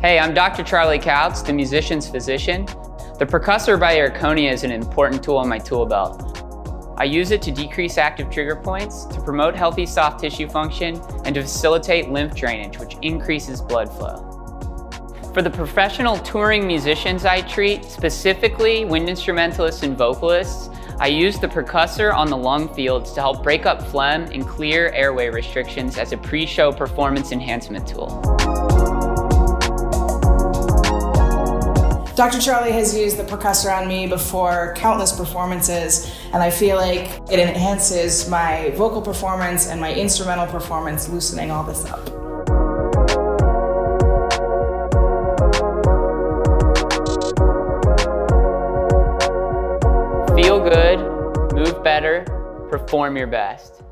Hey, I'm Dr. Charlie Kautz, the musician's physician. The Percussor by Erchonia is an important tool in my tool belt. I use it to decrease active trigger points, to promote healthy soft tissue function, and to facilitate lymph drainage, which increases blood flow. For the professional touring musicians I treat, specifically wind instrumentalists and vocalists, I use the percussor on the lung fields to help break up phlegm and clear airway restrictions as a pre-show performance enhancement tool. Dr. Charlie has used the percussor on me before countless performances, and I feel like it enhances my vocal performance and my instrumental performance, loosening all this up. Feel good, move better, perform your best.